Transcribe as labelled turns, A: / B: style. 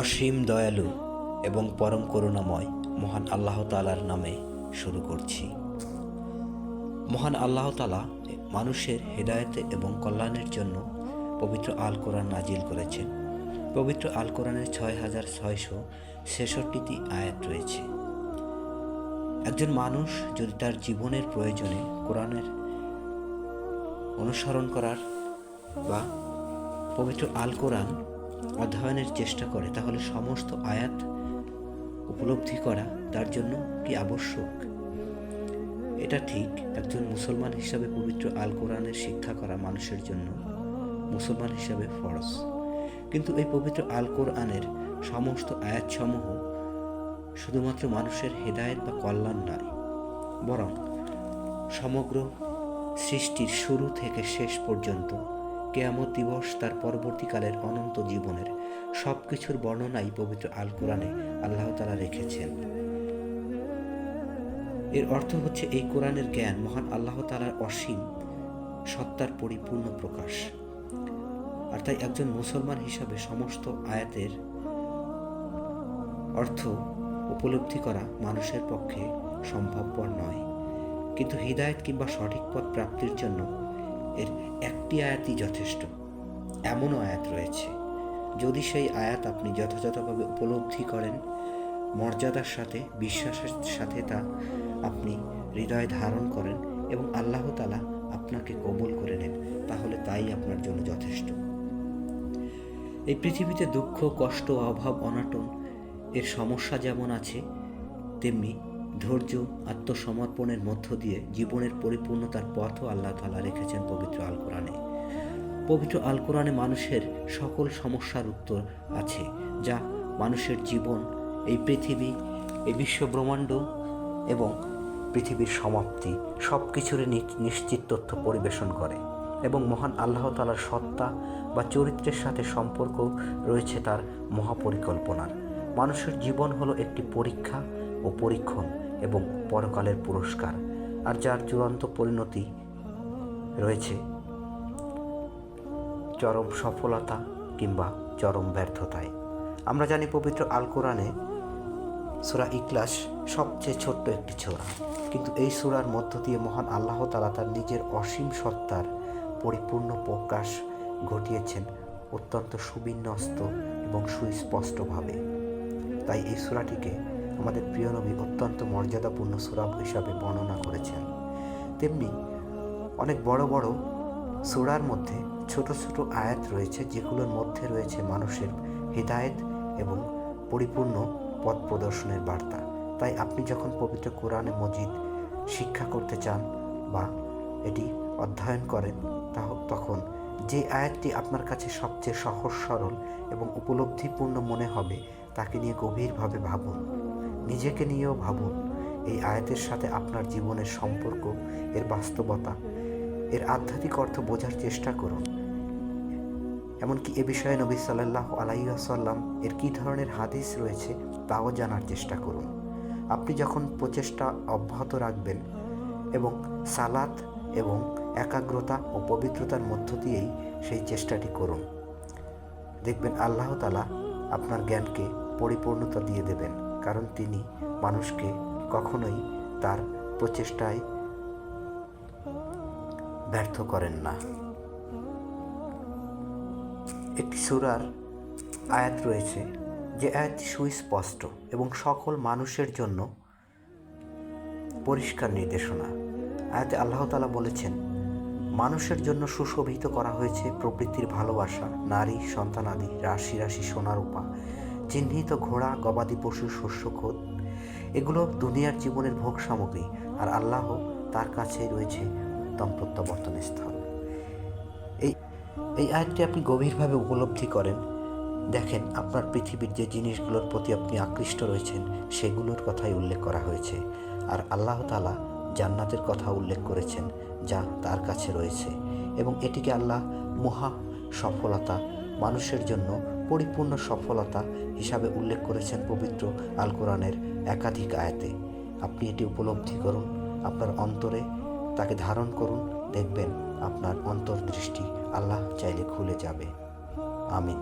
A: অসীম দয়ালু এবং পরম করুণাময় মহান আল্লাহ তাআলার নামে শুরু করছি। মহান আল্লাহ তাআলা মানুষের হেদায়েত এবং কল্যাণের জন্য পবিত্র আল কোরআন নাজিল করেছেন। পবিত্র আল কোরআনের 6666টি আয়াত রয়েছে। একজন মানুষ যদি তার জীবনের প্রয়োজনে কোরআনের অনুসরণ করার বা পবিত্র আল কোরআন অধ্যয়নের চেষ্টা করে, তাহলে সমস্ত আয়াত উপলব্ধি করা তার জন্য কি আবশ্যক? এটা ঠিক, একজন মুসলমান হিসাবে পবিত্র আল কোরআনের শিক্ষা করা মানুষের জন্য মুসলমান হিসাবে ফরজ। কিন্তু এই পবিত্র আল কোরআনের সমস্ত আয়াতসমূহ শুধুমাত্র মানুষের হেদায়েত বা কল্যাণ নয়, বরং সমগ্র সৃষ্টির শুরু থেকে শেষ পর্যন্ত কিয়ামত দিবস তার পরবর্তীকালের অনন্ত জীবনের সব কিছুর বর্ণনাই পবিত্র আল কোরআনে আল্লাহ তাআলা রেখেছেন। এর অর্থ হচ্ছে এই কোরআনের জ্ঞান মহান আল্লাহ তাআলার অসীম সত্তার পরিপূর্ণ প্রকাশ। আর তাই একজন মুসলমান হিসাবে সমস্ত আয়াতের অর্থ উপলব্ধি করা মানুষের পক্ষে সম্ভবপর নয়। কিন্তু হিদায়াত কিংবা সঠিক পথ প্রাপ্তির জন্য এর একটি আয়াতই যথেষ্ট। এমনও আয়াত রয়েছে, যদি সেই আয়াত আপনি যথাযথভাবে উপলব্ধি করেন, মর্যাদার সাথে বিশ্বাসের সাথে তা আপনি হৃদয়ে ধারণ করেন এবং আল্লাহ তাআলা আপনাকে কবুল করে নেন, তাহলে তাই আপনার জন্য যথেষ্ট। এই পৃথিবীতে দুঃখ, কষ্ট, অভাব, অনাটন এর সমস্যা যেমন আছে, তেমনি ধৈর্য, আত্মসমর্পণের মধ্য দিয়ে জীবনের পরিপূর্ণতার পথও আল্লাহ তাআলা রেখেছেন পবিত্র আল কোরআনে। পবিত্র আল কোরআনে মানুষের সকল সমস্যার উত্তর আছে, যা মানুষের জীবন, এই পৃথিবী, এই বিশ্ব ব্রহ্মাণ্ড এবং পৃথিবীর সমাপ্তি সব কিছুরই নিশ্চিত তথ্য পরিবেশন করে। এবং মহান আল্লাহ তাআলার সত্তা বা চরিত্রের সাথে সম্পর্ক রয়েছে তার মহাপরিকল্পনার। মানুষের জীবন হলো একটি পরীক্ষা ও পরীক্ষণ এবং পরকালের পুরস্কার, আর যার চূড়ান্ত পরিণতি রয়েছে চরম সফলতা কিংবা চরম ব্যর্থতায়। আমরা জানি পবিত্র আল কোরআনে সূরা ইখলাস সবচেয়ে ছোট্ট একটি সূরা, কিন্তু এই সূরার মধ্য দিয়ে মহান আল্লাহ তাআলা তার নিজের অসীম সত্তার পরিপূর্ণ প্রকাশ ঘটিয়েছেন অত্যন্ত সুবিন্যস্ত এবং সুস্পষ্টভাবে। তাই এই সূরাটিকে আমাদের প্রিয় নবী অত্যন্ত মর্যাদাপূর্ণ সূরা হিসাবে বর্ণনা করেছেন। তেমনি অনেক বড় বড় সূরার মধ্যে ছোট ছোট আয়াত রয়েছে, যেগুলোর মধ্যে রয়েছে মানুষের হিদায়াত এবং পরিপূর্ণ পথ প্রদর্শনের বার্তা। তাই আপনি যখন পবিত্র কোরআনে মজিদ শিক্ষা করতে চান বা এটি অধ্যয়ন করেন, তখন যে আয়াতটি আপনার কাছে সবচেয়ে সহজ সরল এবং উপলব্ধিপূর্ণ মনে হবে তাকে নিয়ে গভীরভাবে ভাবুন, নিজেকে নিয়েও ভাবুন। এই আয়াতের সাথে আপনার জীবনের সম্পর্ক, এর বাস্তবতা, এর আধ্যাত্মিক অর্থ বোঝার চেষ্টা করুন। এমনকি এ বিষয়ে নবী সাল্লাল্লাহু আলাইহি ওয়াসাল্লাম এর কী ধরনের হাদিস রয়েছে তাও জানার চেষ্টা করুন। আপনি যখন প্রচেষ্টা অব্যাহত রাখবেন এবং সালাত এবং একাগ্রতা ও পবিত্রতার মধ্য দিয়েই সেই চেষ্টাটি করুন, দেখবেন আল্লাহ তাআলা আপনার জ্ঞানকে পরিপূর্ণতা দিয়ে দেবেন, কারণ তিনি মানুষকে কখনোই তার প্রচেষ্টায় ব্যর্থ করেন না। একটি সূরার আয়াত রয়েছে, যে আয়াতটি সুস্পষ্ট এবং সকল মানুষের জন্য পরিষ্কার নির্দেশনা। আয়াতে আল্লাহ তাআলা বলেছেন, মানুষের জন্য সুশোভিত করা হয়েছে প্রকৃতির ভালোবাসা, নারী, সন্তানাদি, রাশি রাশি সোনা রূপা, চিহ্নিত ঘোড়া, গবাদি পশু, শস্যক্ষেত। এগুলো দুনিয়ার জীবনের ভোগ সামগ্রী, আর আল্লাহ তার কাছে রয়েছে উত্তম প্রত্যাবর্তন স্থল। এই আয়াতটি আপনি গভীরভাবে উপলব্ধি করেন, দেখেন আপনার পৃথিবীর যে জিনিসগুলোর প্রতি আপনি আকৃষ্ট রয়েছেন সেগুলোর কথাই উল্লেখ করা হয়েছে, আর আল্লাহ তাআলা জান্নাতের কথা উল্লেখ করেছেন যা তার কাছে রয়েছে, এবং এটিকে আল্লাহ মহা সফলতা, মানুষের জন্য পরিপূর্ণ সফলতা হিসাবে উল্লেখ করেছেন পবিত্র আল কোরআনের একাধিক আয়াতে। আপনি এটি উপলব্ধি করুন, আপনার অন্তরে তাকে ধারণ করুন, দেখবেন আপনার অন্তর্দৃষ্টি আল্লাহ চাইলে খুলে যাবে। আমিন।